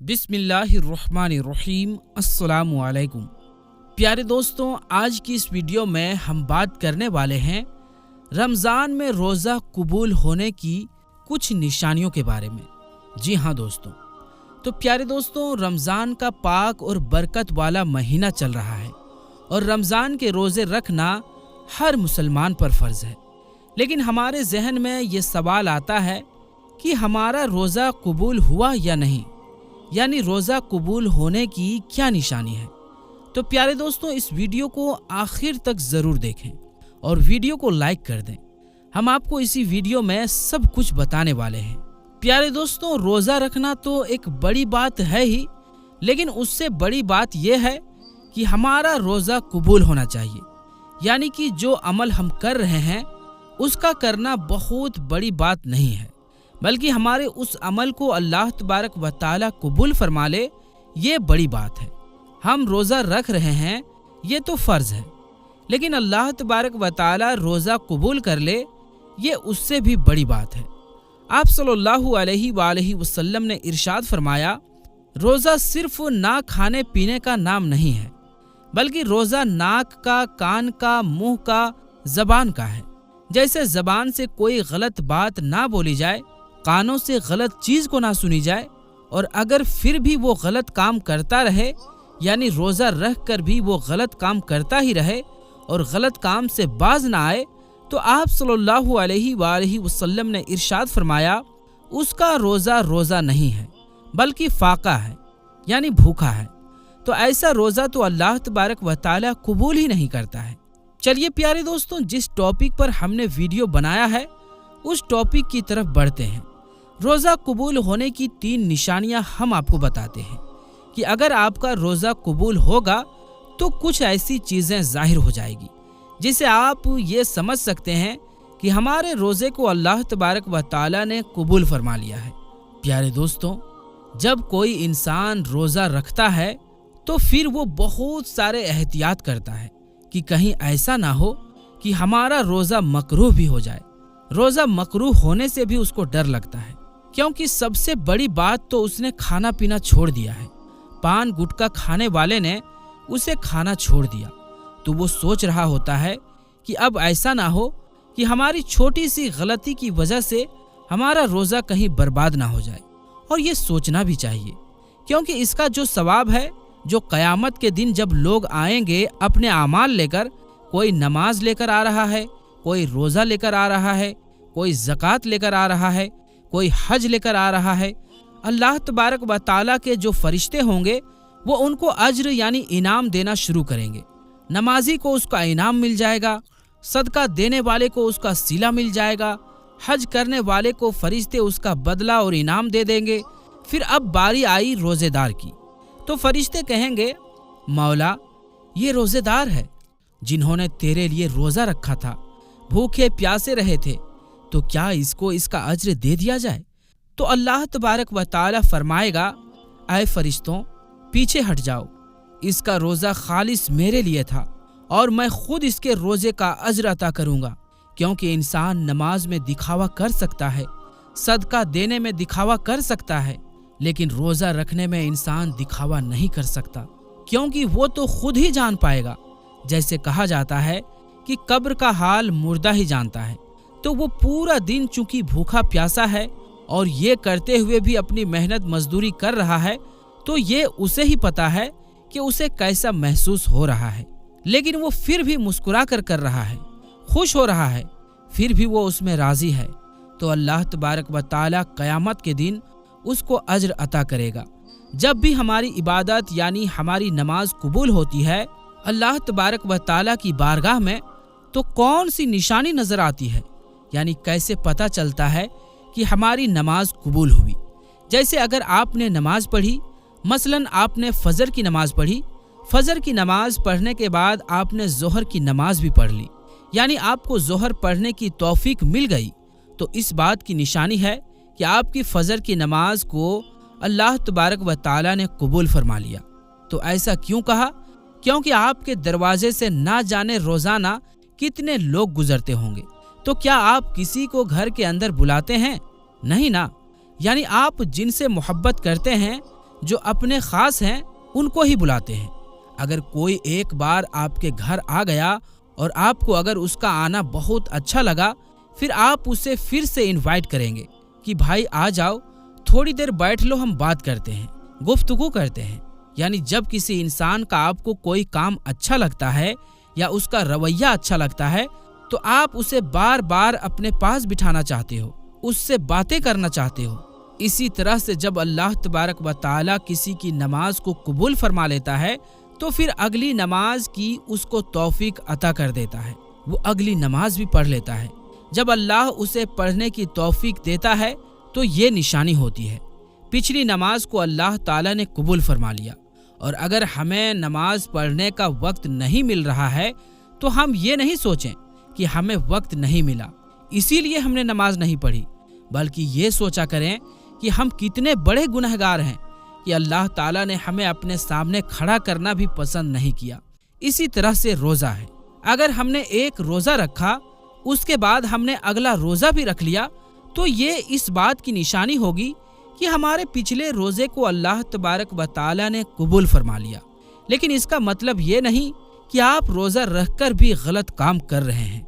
बिस्मिल्लाहिर्रहमानिर्रहीम। अस्सलामु अलैकुम। प्यारे दोस्तों, आज की इस वीडियो में हम बात करने वाले हैं रमज़ान में रोज़ा कबूल होने की कुछ निशानियों के बारे में। जी हाँ दोस्तों, तो प्यारे दोस्तों, रमज़ान का पाक और बरकत वाला महीना चल रहा है और रमज़ान के रोज़े रखना हर मुसलमान पर फ़र्ज़ है। लेकिन हमारे जहन में ये सवाल आता है कि हमारा रोज़ा कबूल हुआ या नहीं, यानी रोज़ा कबूल होने की क्या निशानी है। तो प्यारे दोस्तों, इस वीडियो को आखिर तक ज़रूर देखें और वीडियो को लाइक कर दें। हम आपको इसी वीडियो में सब कुछ बताने वाले हैं। प्यारे दोस्तों, रोज़ा रखना तो एक बड़ी बात है ही, लेकिन उससे बड़ी बात यह है कि हमारा रोज़ा कबूल होना चाहिए। यानी कि जो अमल हम कर रहे हैं उसका करना बहुत बड़ी बात नहीं है, बल्कि हमारे उस अमल को अल्लाह तबारक व तआला कबूल फरमा ले, ये बड़ी बात है। हम रोज़ा रख रहे हैं, ये तो फ़र्ज़ है, लेकिन अल्लाह तबारक व तआला रोज़ा कबूल कर ले, ये उससे भी बड़ी बात है। आप सल्लल्लाहु अलैहि वसल्लम ने इरशाद फरमाया, रोज़ा सिर्फ ना खाने पीने का नाम नहीं है, बल्कि रोज़ा नाक का, कान का, मुंह का, ज़बान का है। जैसे ज़बान से कोई गलत बात ना बोली जाए, कानों से गलत चीज़ को ना सुनी जाए, और अगर फिर भी वो गलत काम करता रहे, यानी रोज़ा रख कर भी वो गलत काम करता ही रहे और गलत काम से बाज ना आए, तो आप सल्लल्लाहु अलैहि वसल्लम ने इरशाद फरमाया, उसका रोज़ा नहीं है, बल्कि फाका है, यानी भूखा है। तो ऐसा रोज़ा तो अल्लाह तबारक व तआला कबूल ही नहीं करता है। चलिए प्यारे दोस्तों, जिस टॉपिक पर हमने वीडियो बनाया है उस टॉपिक की तरफ बढ़ते हैं। रोज़ा कबूल होने की 3 निशानियां हम आपको बताते हैं कि अगर आपका रोज़ा कबूल होगा तो कुछ ऐसी चीज़ें ज़ाहिर हो जाएगी जिसे आप ये समझ सकते हैं कि हमारे रोज़े को अल्लाह तबारक व तआला ने कबूल फरमा लिया है। प्यारे दोस्तों, जब कोई इंसान रोज़ा रखता है तो फिर वो बहुत सारे एहतियात करता है कि कहीं ऐसा ना हो कि हमारा रोज़ा मकरूह भी हो जाए। रोज़ा मकरूह होने से भी उसको डर लगता है, क्योंकि सबसे बड़ी बात तो उसने खाना पीना छोड़ दिया है। पान गुटखा खाने वाले ने उसे खाना छोड़ दिया, तो वो सोच रहा होता है कि अब ऐसा ना हो कि हमारी छोटी सी गलती की वजह से हमारा रोज़ा कहीं बर्बाद ना हो जाए। और ये सोचना भी चाहिए, क्योंकि इसका जो सवाब है, जो क़यामत के दिन जब लोग आएंगे अपने आमाल लेकर, कोई नमाज लेकर आ रहा है, कोई रोज़ा लेकर आ रहा है, कोई ज़कात लेकर आ रहा है, कोई हज लेकर आ रहा है, अल्लाह तबारक व तआला के जो फरिश्ते होंगे वो उनको अज्र यानी इनाम देना शुरू करेंगे। नमाजी को उसका इनाम मिल जाएगा, सदका देने वाले को उसका सिला मिल जाएगा, हज करने वाले को फरिश्ते उसका बदला और इनाम दे देंगे। फिर अब बारी आई रोज़ेदार की, तो फरिश्ते कहेंगे, मौला, ये रोज़ेदार है जिन्होंने तेरे लिए रोज़ा रखा था, भूखे प्यासे रहे थे, तो क्या इसको इसका अज्र दे दिया जाए? तो अल्लाह तबारक व तआला फरमाएगा, ऐ फरिश्तों, पीछे हट जाओ, इसका रोज़ा खालिस मेरे लिए था और मैं खुद इसके रोज़े का अज्र अता करूँगा। क्योंकि इंसान नमाज में दिखावा कर सकता है, सदका देने में दिखावा कर सकता है, लेकिन रोज़ा रखने में इंसान दिखावा नहीं कर सकता, क्योंकि वो तो खुद ही जान पाएगा। जैसे कहा जाता है कि कब्र का हाल मुर्दा ही जानता है, तो वो पूरा दिन चूंकि भूखा प्यासा है और ये करते हुए भी अपनी मेहनत मजदूरी कर रहा है, तो ये उसे ही पता है कि उसे कैसा महसूस हो रहा है, लेकिन वो फिर भी मुस्कुरा कर रहा है, खुश हो रहा है, फिर भी वो उसमें राजी है। तो अल्लाह तबारक व तआला क़यामत के दिन उसको अज्र अता करेगा। जब भी हमारी इबादत यानी हमारी नमाज कबूल होती है अल्लाह तबारक व तआला की बारगाह में, तो कौन सी निशानी नज़र आती है, यानी कैसे पता चलता है कि हमारी नमाज कबूल हुई। जैसे अगर आपने नमाज पढ़ी, मसलन आपने फ़जर की नमाज पढ़ी, फ़जर की नमाज पढ़ने के बाद आपने ज़ोहर की नमाज भी पढ़ ली, यानी आपको ज़ोहर पढ़ने की तौफीक मिल गई, तो इस बात की निशानी है कि आपकी फ़जर की नमाज को अल्लाह तबारक व तआला ने कबूल फरमा लिया। तो ऐसा क्यों कहा? क्योंकि आपके दरवाजे से ना जाने रोज़ाना कितने लोग गुजरते होंगे, तो क्या आप किसी को घर के अंदर बुलाते हैं? नहीं ना। यानी आप जिनसे मोहब्बत करते हैं, جو اپنے خاص ہیں ان کو ہی بلاتے ہیں۔ اگر کوئی ایک بار آپ کے گھر آ گیا اور آپ کو اگر اس کا آنا بہت اچھا لگا، پھر آپ اسے پھر سے انوائٹ کریں گے کہ بھائی آ جاؤ، تھوڑی دیر بیٹھ لو، ہم بات کرتے ہیں، گفتگو کرتے ہیں۔ یعنی جب کسی انسان کا آپ کو کوئی کام اچھا لگتا ہے یا اس کا رویہ اچھا لگتا ہے تو آپ اسے بار بار اپنے پاس بٹھانا چاہتے ہو، اس سے باتیں کرنا چاہتے ہو۔ اسی طرح سے جب اللہ تبارک و تعالی کسی کی نماز کو قبول فرما لیتا ہے تو پھر اگلی نماز کی اس کو توفیق عطا کر دیتا ہے، وہ اگلی نماز بھی پڑھ لیتا ہے۔ جب اللہ اسے پڑھنے کی توفیق دیتا ہے تو یہ نشانی ہوتی ہے پچھلی نماز کو اللہ تعالیٰ نے قبول فرما لیا۔ اور اگر ہمیں نماز پڑھنے کا وقت نہیں مل رہا ہے تو ہم یہ نہیں سوچیں کہ ہمیں وقت نہیں ملا اسی لیے ہم نے نماز نہیں پڑھی، بلکہ یہ سوچا کریں کہ ہم کتنے بڑے گنہگار ہیں کہ اللہ تعالیٰ نے ہمیں اپنے سامنے کھڑا کرنا بھی پسند نہیں کیا۔ اسی طرح سے روزہ ہے، اگر ہم نے ایک روزہ رکھا اس کے بعد ہم نے اگلا روزہ بھی رکھ لیا تو یہ اس بات کی نشانی ہوگی کہ ہمارے پچھلے روزے کو اللہ تبارک و تعالیٰ نے قبول فرما لیا۔ لیکن اس کا مطلب یہ نہیں کہ آپ روزہ رکھ کر بھی غلط کام کر رہے ہیں،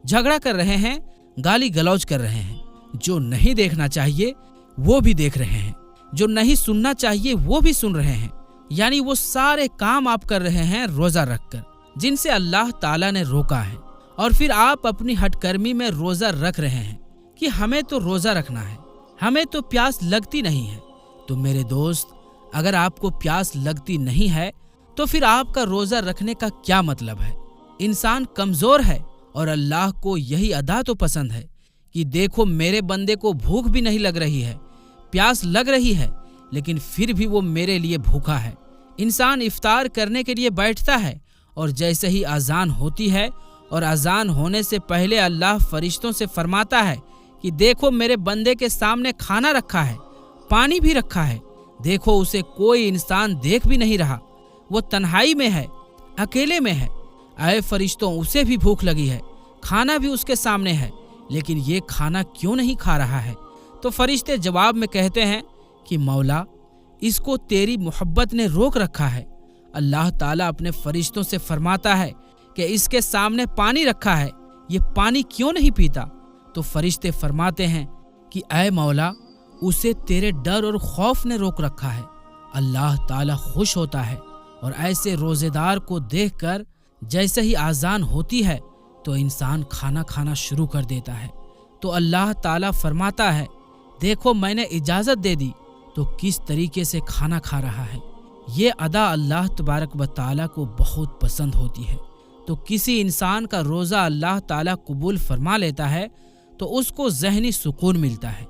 جھگڑا کر رہے ہیں، گالی گلوچ کر رہے ہیں، جو نہیں دیکھنا چاہیے وہ بھی دیکھ رہے ہیں، جو نہیں سننا چاہیے وہ بھی سن رہے ہیں۔ یعنی وہ سارے کام آپ کر رہے ہیں روزہ رکھ کر جن سے اللہ تعالیٰ نے روکا ہے، اور پھر آپ اپنی ہٹ کرمی میں روزہ رکھ رہے ہیں کہ ہمیں تو روزہ رکھنا ہے، ہمیں تو پیاس لگتی نہیں ہے۔ تو میرے دوست، اگر آپ کو پیاس لگتی نہیں ہے تو پھر آپ کا روزہ رکھنے کا کیا مطلب ہے؟ انسان کمزور ہے اور اللہ کو یہی ادا تو پسند ہے کہ دیکھو میرے بندے کو بھوک بھی نہیں لگ رہی ہے، پیاس لگ رہی ہے، لیکن پھر بھی وہ میرے لیے بھوکا ہے۔ انسان افطار کرنے کے لیے بیٹھتا ہے اور جیسے ہی اذان ہوتی ہے اور اذان ہونے سے پہلے اللہ فرشتوں سے فرماتا ہے کہ دیکھو میرے بندے کے سامنے کھانا رکھا ہے، پانی بھی رکھا ہے، دیکھو اسے کوئی انسان دیکھ بھی نہیں رہا، وہ تنہائی میں ہے، اکیلے میں ہے۔ اے فرشتوں، اسے بھی بھوک لگی ہے، کھانا بھی اس کے سامنے ہے، لیکن یہ کھانا کیوں نہیں کھا رہا ہے؟ تو فرشتے جواب میں کہتے ہیں کہ مولا، اس کو تیری محبت نے روک رکھا ہے۔ اللہ تعالیٰ اپنے فرشتوں سے فرماتا ہے کہ اس کے سامنے پانی رکھا ہے، یہ پانی کیوں نہیں پیتا؟ تو فرشتے فرماتے ہیں کہ اے مولا، اسے تیرے ڈر اور خوف نے روک رکھا ہے۔ اللہ تعالیٰ خوش ہوتا ہے اور ایسے روزے دار کو دیکھ کر جیسے ہی اذان ہوتی ہے تو انسان کھانا کھانا شروع کر دیتا ہے۔ تو اللہ تعالیٰ فرماتا ہے دیکھو میں نے اجازت دے دی تو کس طریقے سے کھانا کھا رہا ہے۔ یہ ادا اللہ تبارک و تعالیٰ کو بہت پسند ہوتی ہے۔ تو کسی انسان کا روزہ اللہ تعالیٰ قبول فرما لیتا ہے تو اس کو ذہنی سکون ملتا ہے،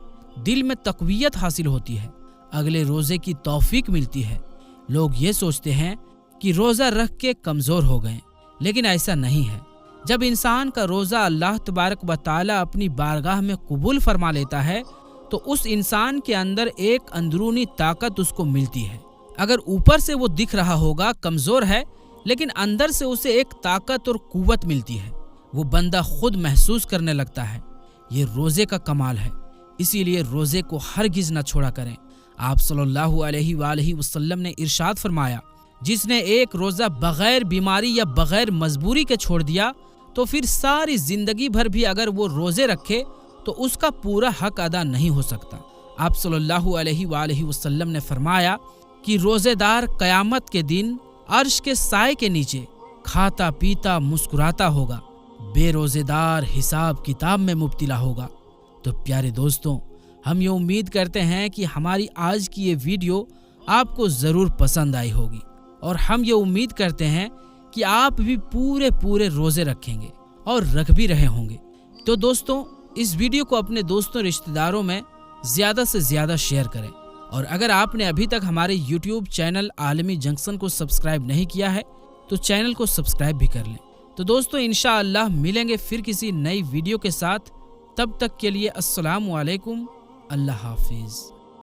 دل میں تقویت حاصل ہوتی ہے، اگلے روزے کی توفیق ملتی ہے۔ لوگ یہ سوچتے ہیں کہ روزہ رکھ کے کمزور ہو گئے، لیکن ایسا نہیں ہے۔ جب انسان کا روزہ اللہ تبارک و تعالیٰ اپنی بارگاہ میں قبول فرما لیتا ہے تو اس انسان کے اندر ایک اندرونی طاقت اس کو ملتی ہے۔ اگر اوپر سے وہ دکھ رہا ہوگا کمزور ہے، لیکن اندر سے اسے ایک طاقت اور قوت ملتی ہے، وہ بندہ خود محسوس کرنے لگتا ہے۔ یہ روزے کا کمال ہے، اسی لیے روزے کو ہرگز نہ چھوڑا کریں۔ آپ صلی اللہ علیہ وآلہ وسلم نے ارشاد فرمایا، جس نے ایک روزہ بغیر بیماری یا بغیر مجبوری کے چھوڑ دیا تو پھر ساری زندگی بھر بھی اگر وہ روزے رکھے تو اس کا پورا حق ادا نہیں ہو سکتا۔ آپ صلی اللہ علیہ وآلہ وسلم نے فرمایا کہ روزے دار قیامت کے دن عرش کے سائے کے نیچے کھاتا پیتا مسکراتا ہوگا، بے روزے دار حساب کتاب میں مبتلا ہوگا۔ تو پیارے دوستوں، ہم یہ امید کرتے ہیں کہ ہماری آج کی یہ ویڈیو آپ کو ضرور پسند آئی ہوگی، اور ہم یہ امید کرتے ہیں کہ آپ بھی پورے روزے رکھیں گے اور رکھ بھی رہے ہوں گے۔ تو دوستوں، اس ویڈیو کو اپنے دوستوں رشتہ داروں میں زیادہ سے زیادہ شیئر کریں، اور اگر آپ نے ابھی تک ہمارے یوٹیوب چینل عالمی جنکشن کو سبسکرائب نہیں کیا ہے تو چینل کو سبسکرائب بھی کر لیں۔ تو دوستوں، انشاءاللہ ملیں گے پھر کسی نئی ویڈیو کے ساتھ، تب تک کے لیے السلام علیکم، اللہ حافظ۔